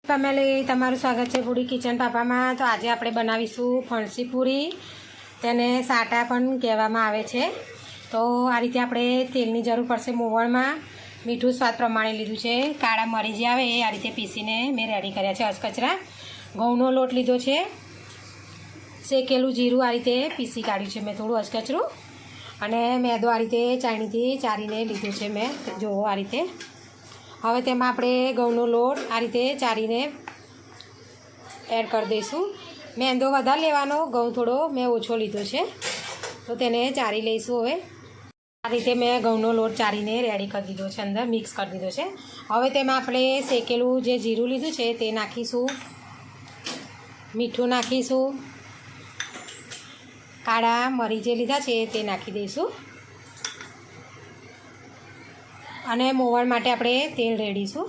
Family તમારું સ્વાગત છે પૂરી કિચન પાપામાં। તો આજે આપણે બનાવીશું ફણસી પૂરી, તેને સાટા પણ કહેવામાં આવે છે। તો આ રીતે આપણે તેલની જરૂર પડશે। મોવણમાં મીઠું સ્વાદ પ્રમાણે લીધું છે। કાળા મરી જે આવે એ આ રીતે પીસીને મેં રેડી કર્યા છે। અધકચરા ઘઉંનો લોટ લીધો છે। શેકેલું જીરું આ રીતે પીસી કાઢ્યું છે મેં થોડું અધકચરું, અને મેદો આ રીતે ચાળણીથી ચારીને લીધું છે મેં, જુઓ આ રીતે। હવે તેમાં આપણે ઘઉંનો લોટ આ રીતે ચારીને એડ કરી દઈશું। મેંદો વધારે લેવાનો, ઘઉં થોડો મેં ઓછો લીધો છે, તો તેને ચારી લઈશું। હવે આ રીતે મેં ઘઉંનો લોટ ચારીને રેડી કરી દીધો છે, અંદર મિક્સ કરી દીધો છે। હવે તેમાં આપણે શેકેલું જે જીરું લીધું છે તે નાખીશું, મીઠું નાખીશું, કાળા મરી જે લીધા છે તે નાખી દઈશું, અને મોવણ માટે આપણે તેલ રેડીશું।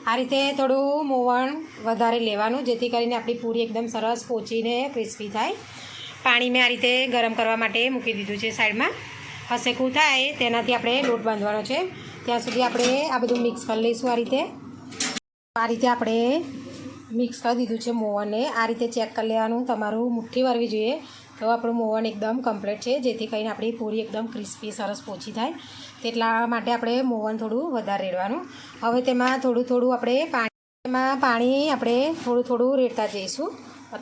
આ રીતે થોડું મોવણ વધારે લેવાનું, જેથી કરીને આપણી પૂરી એકદમ સરસ પોચીને ક્રિસ્પી થાય। પાણી મેં આ રીતે ગરમ કરવા માટે મૂકી દીધું છે સાઈડમાં। હસેકું થાય તેનાથી આપણે લોટ બાંધવાનો છે, ત્યાં સુધી આપણે આ બધું મિક્સ કરી લઈશું। આ રીતે આપણે મિક્સ કરી દીધું છે મોવણને। આ રીતે ચેક કરી લેવાનું, તમારું મુઠ્ઠી ભરવી જોઈએ તો આપણું મોવણ એકદમ કમ્પ્લીટ છે, જેથી કરીને આપણી પૂરી એકદમ ક્રિસ્પી સરસ પોચી થાય। તેટલા માટે આપણે મોવણ થોડું વધારે રેડવાનું। હવે તેમાં થોડું થોડું આપણે પાણી આપણે થોડું થોડું રેડતા જઈશું,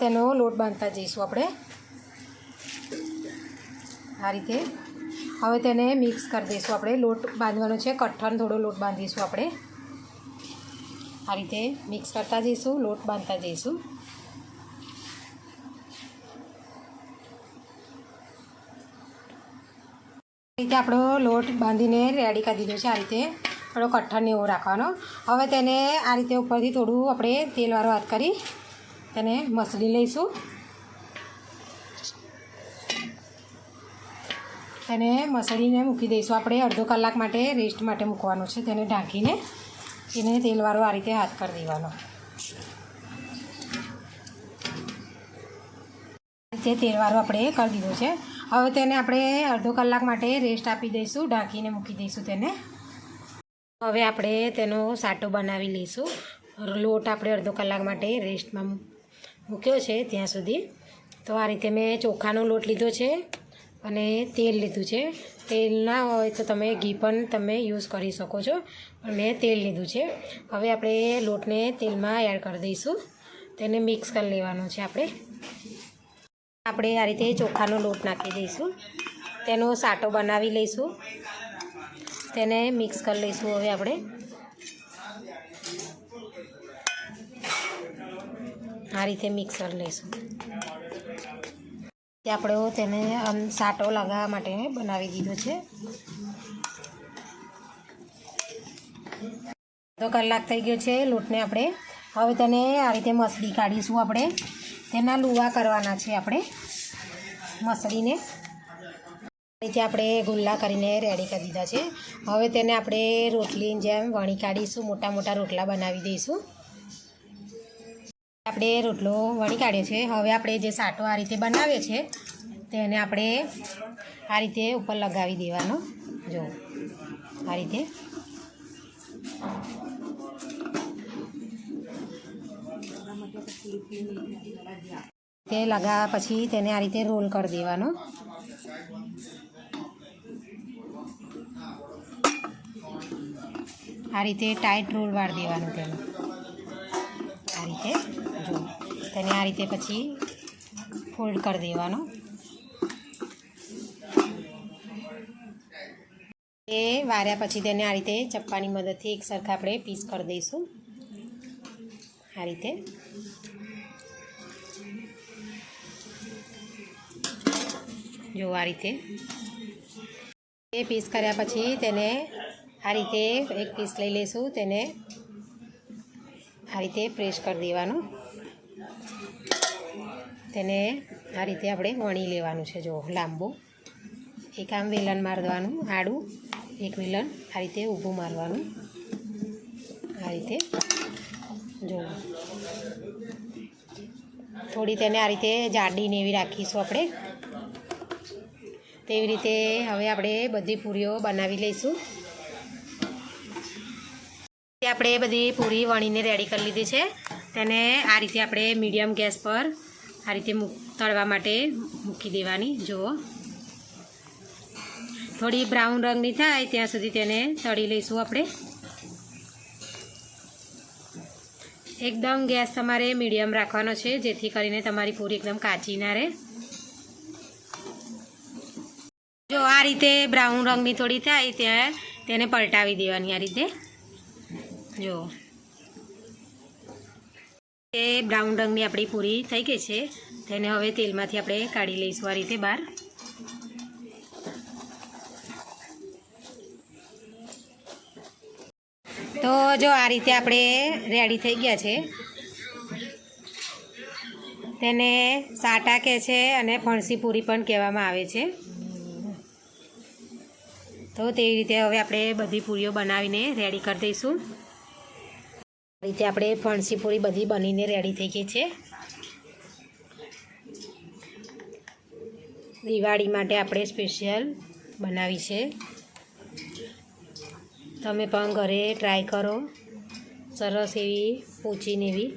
તેનો લોટ બાંધતા જઈશું આપણે આ રીતે। હવે તેને મિક્સ કરી દઈશું આપણે, લોટ બાંધવાનો છે, કઠણ થોડો લોટ બાંધીશું આપણે આ રીતે મિક્સ કરતા જઈશું, લોટ બાંધતા જઈશું। આ રીતે આપણો લોટ બાંધીને રેડી કરી દીધો છે। આ રીતે થોડો કઠણ એવો રાખવાનો। હવે તેને આ રીતે ઉપરથી થોડું આપણે તેલવાળો હાથ કરી તેને મસળી લઈશું। તેને મસળીને મૂકી દઈશું આપણે, અડધો કલાક માટે રેસ્ટ માટે મૂકવાનું છે। તેને ઢાંકીને એને તેલવાળો આ રીતે હાથ કરી દેવાનો। આ રીતે તેલવાળો આપણે કરી દીધો છે। હવે તેને આપણે અડધો કલાક માટે રેસ્ટ આપી દઈશું, ઢાંકીને મૂકી દઈશું તેને। હવે આપણે તેનો સાટો બનાવી લઈશું। લોટ આપણે અડધો કલાક માટે રેસ્ટમાં મૂક્યો છે ત્યાં સુધી। તો આ રીતે મેં ચોખાનો લોટ લીધો છે અને તેલ લીધું છે। તેલ ના હોય તો તમે ઘી પણ તમે યુઝ કરી શકો છો, પણ મેં તેલ લીધું છે। હવે આપણે લોટને તેલમાં એડ કરી દઈશું, તેને મિક્સ કરી લેવાનું છે આપણે આ રીતે ચોખાનો લોટ નાખી દઈશું, તેનો સાટો બનાવી લઈશું, તેને મિક્સ કરી લઈશું। હવે આપણે આ રીતે મિક્સ કરી લઈશું। આપણે તેને સાટો લગાવવા માટે બનાવી દીધો છે। અડધો કલાક થઈ ગયો છે લોટને આપણે। હવે તેને આ રીતે મસળી કાઢીશું આપણે, તેના લુવા કરવાના છે આપણે મસળીને। આ રીતે આપણે ગુલ્લા કરીને રેડી કરી દીધા છે। હવે તેને આપણે રોટલીની જેમ વણી કાઢીશું, મોટા મોટા રોટલા બનાવી દઈશું। આપણે રોટલો વણી કાઢ્યો છે। હવે આપણે જે સાટો આ રીતે બનાવીએ છીએ તેને આપણે આ રીતે ઉપર લગાવી દેવાનો, જો આ રીતે। તે લગાવ્યા પછી તેને આ રીતે રોલ કરી દેવાનો। આ રીતે ટાઈટ રોલ વાળી દેવાનું તેનો આ રીતે, જો તેને આ રીતે પછી ફોલ્ડ કરી દેવાનો। એ વાર્યા પછી તેને આ રીતે ચપ્પાની મદદથી એક સરખા આપણે પીસ કરી દઈશું આ રીતે। જો આ રીતે એ પીસ કર્યા પછી તેને આ રીતે એક પીસ લઈ લઈશું, તેને આ રીતે પ્રેસ કરી દેવાનું, તેને આ રીતે આપણે વણી લેવાનું છે। જો લાંબુ એક આમ વેલણ મારી દેવાનું, આડું એક વેલણ આ રીતે ઊભું મારવાનું આ રીતે, જો થોડી તેને આ રીતે જાડીને એવી રાખીશું આપણે। તેવી રીતે હવે આપણે બધી પૂરીઓ બનાવી લઈશું. આપણે બધી પૂરી વણીને રેડી કરી લીધી છે. તેને આ રીતે આપણે મીડિયમ ગેસ પર આ રીતે તળવા માટે મૂકી દેવાની. જુઓ, થોડી બ્રાઉન રંગની થાય ત્યાં સુધી તેને તળી લઈશું આપણે. એકદમ ગેસ તમારે મીડિયમ રાખવાનો છે, જેથી કરીને તમારી પૂરી એકદમ કાચી ના રહે. જો આ રીતે બ્રાઉન રંગની થોડી થાય ત્યાં તેને પલટાવી દેવાની. આ રીતે જો એ બ્રાઉન રંગની આપણી પૂરી થઈ ગઈ છે. તેને હવે તેલમાંથી આપણે કાઢી લઈશું આ રીતે બહાર. તો જો આ રીતે આપણે રેડી થઈ ગયા છે. તેને સાટા કહે છે અને ફણસી પૂરી પણ કહેવામાં આવે છે. તો તેવી રીતે હવે આપણે બધી પૂરીઓ બનાવીને રેડી કરી દઈશું. આ રીતે આપણે ફણસી પૂરી બધી બનીને રેડી થઈ ગઈ છે. દિવાળી માટે આપણે સ્પેશિયલ બનાવી છે. તમે પણ ઘરે ટ્રાય કરો. સરસ એવી પોચીને એવી.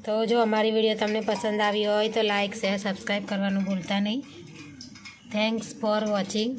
તો જો અમારી વિડીયો તમને પસંદ આવી હોય તો લાઇક, શેર, સબસ્ક્રાઈબ કરવાનું ભૂલતા નહીં. Thanks for watching.